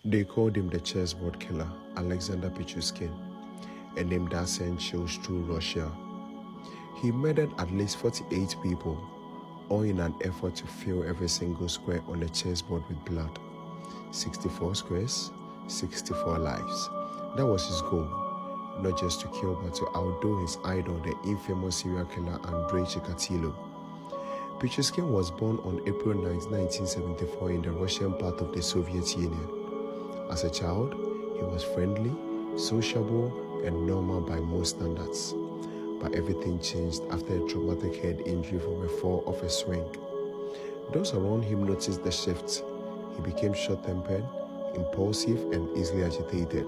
They called him the chessboard killer, Alexander Pichuskin, a name that sent chills through Russia. He murdered at least 48 people, all in an effort to fill every single square on the chessboard with blood. 64 squares, 64 lives. That was his goal, not just to kill but to outdo his idol, the infamous serial killer Andrei Chikatilo. Pichuskin was born on April 9, 1974 in the Russian part of the Soviet Union. As a child, he was friendly, sociable, and normal by most standards. But everything changed after a traumatic head injury from a fall off a swing. Those around him noticed the shift. He became short-tempered, impulsive, and easily agitated.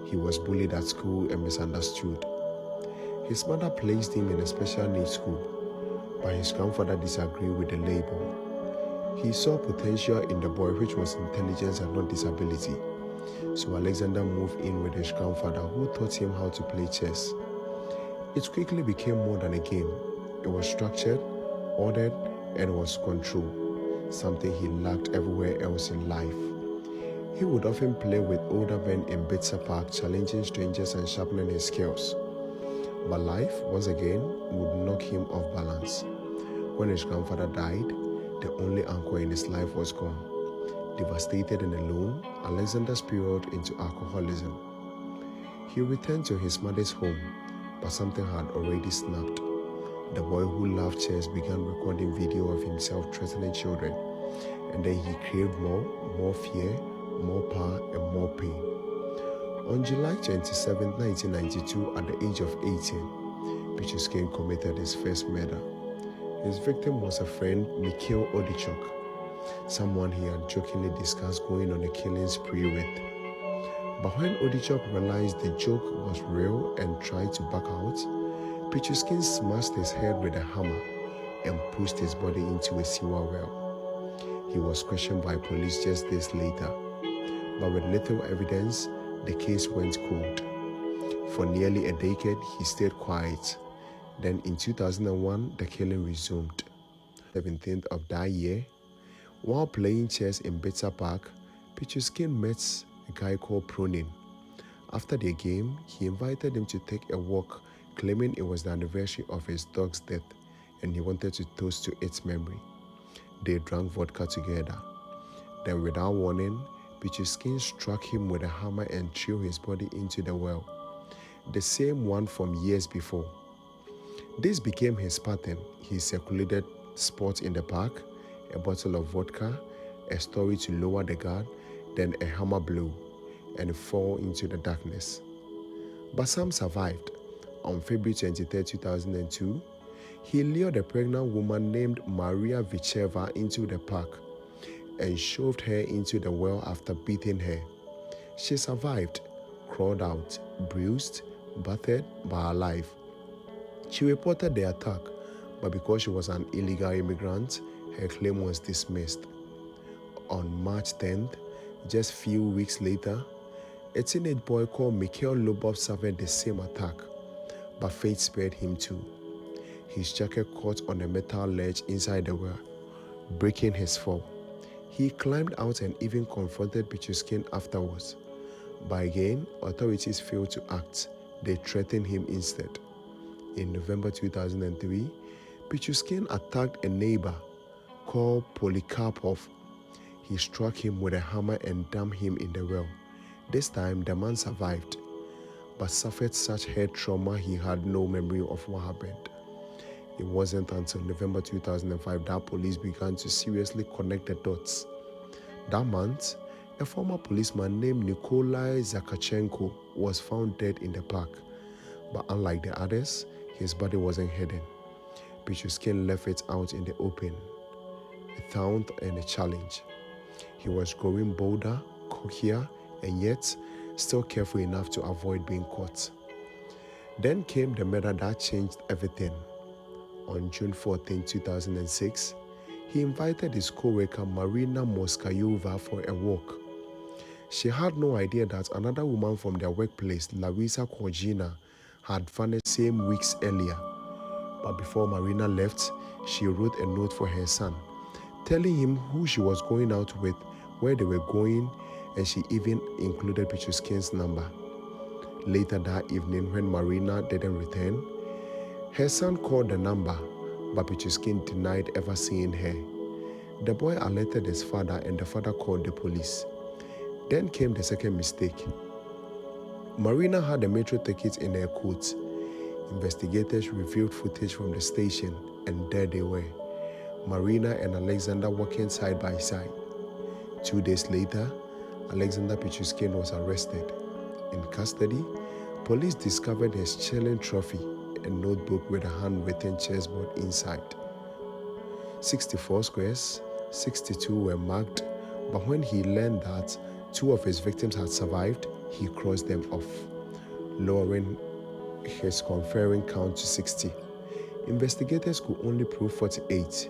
He was bullied at school and misunderstood. His mother placed him in a special needs school, but his grandfather disagreed with the label. He saw potential in the boy, which was intelligence and not disability. So Alexander moved in with his grandfather, who taught him how to play chess. It quickly became more than a game. It was structured, ordered, and was controlled, something he lacked everywhere else in life. He would often play with older men in Bitsa Park, challenging strangers and sharpening his skills. But life, once again, would knock him off balance. When his grandfather died, the only anchor in his life was gone. Devastated and alone, Alexander spiraled into alcoholism. He returned to his mother's home, but something had already snapped. The boy who loved chess began recording video of himself threatening children, and then he craved more fear, more power, and more pain. On July 27, 1992, at the age of 18, Pichuskin committed his first murder. His victim was a friend, Mikhail Odichuk, someone he had jokingly discussed going on a killing spree with. But when Odichuk realized the joke was real and tried to back out, Pichuskin smashed his head with a hammer and pushed his body into a sewer well. He was questioned by police just days later, but with little evidence, the case went cold. For nearly a decade, he stayed quiet. Then in 2001, the killing resumed. 17th of that year, while playing chess in Bitsa Park, Pichuskin met a guy called Pronin. After the game, he invited him to take a walk, claiming it was the anniversary of his dog's death and he wanted to toast to its memory. They drank vodka together. Then without warning, Pichuskin struck him with a hammer and threw his body into the well, the same one from years before. This became his pattern. He circulated spots in the park, a bottle of vodka, a story to lower the guard, then a hammer blow, and fall into the darkness. But some survived. On February 23, 2002, he lured a pregnant woman named Maria Vicheva into the park and shoved her into the well after beating her. She survived, crawled out, bruised, battered, but alive. She reported the attack, but because she was an illegal immigrant, her claim was dismissed. On March 10th, just few weeks later, a teenage boy called Mikhail Lobov suffered the same attack, but fate spared him too. His jacket caught on a metal ledge inside the well, breaking his fall. He climbed out and even confronted Pichuskin afterwards. But again, authorities failed to act. They threatened him instead. In November 2003, Pichuskin attacked a neighbor called Polikarpov. He struck him with a hammer and dumped him in the well. This time, the man survived, but suffered such head trauma he had no memory of what happened. It wasn't until November 2005 that police began to seriously connect the dots. That month, a former policeman named Nikolai Zakachenko was found dead in the park, but unlike the others, his body wasn't hidden. Pichuskin left it out in the open, a taunt and a challenge. He was growing bolder, cockier, and yet still careful enough to avoid being caught. Then came the murder that changed everything. On June 14, 2006, he invited his co-worker Marina Moskayova for a walk. She had no idea that another woman from their workplace, Larisa Korgina, had vanished same weeks earlier. But before Marina left, she wrote a note for her son, telling him who she was going out with, where they were going, and she even included Pichuskin's number. Later that evening, when Marina didn't return, her son called the number, but Pichuskin denied ever seeing her. The boy alerted his father, and the father called the police. Then came the second mistake. Marina had a metro ticket in her coat. Investigators reviewed footage from the station, and there they were, Marina and Alexander walking side by side. 2 days later, Alexander Pichuskin was arrested. In custody, police discovered his chilling trophy, a notebook with a handwritten chessboard inside. 64 squares, 62 were marked, but when he learned that 2 of his victims had survived, he crossed them off, lowering his conferring count to 60. Investigators could only prove 48,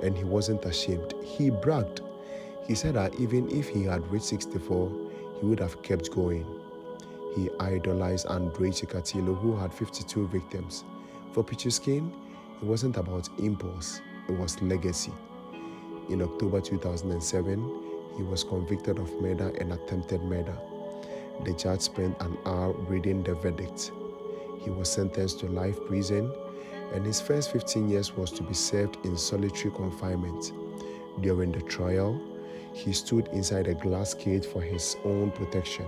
and he wasn't ashamed. He bragged. He said that even if he had reached 64, he would have kept going. He idolized Andrei Chikatilo, who had 52 victims. For Pichuskin, it wasn't about impulse, it was legacy. In October 2007, he was convicted of murder and attempted murder. The judge spent an hour reading the verdict. He was sentenced to life prison, and his first 15 years was to be served in solitary confinement. During the trial, he stood inside a glass cage for his own protection.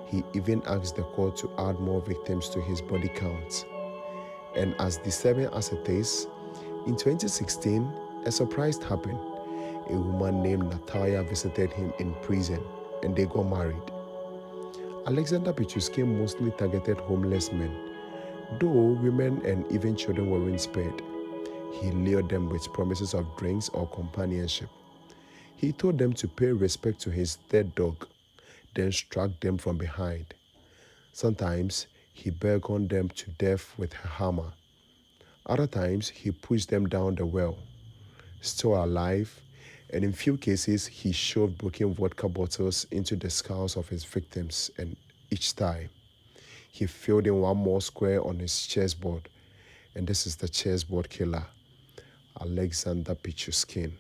He even asked the court to add more victims to his body count. And as disturbing as it is, in 2016, a surprise happened. A woman named Natalia visited him in prison, and they got married. Alexander Pichuskin mostly targeted homeless men, though women and even children weren't spared. He lured them with promises of drinks or companionship. He told them to pay respect to his dead dog, then struck them from behind. Sometimes he burdened them to death with a hammer. Other times he pushed them down the well. Still alive, and in few cases he shoved broken vodka bottles into the skulls of his victims, and each time he filled in one more square on his chessboard. And this is the chessboard killer, Alexander Pichuskin.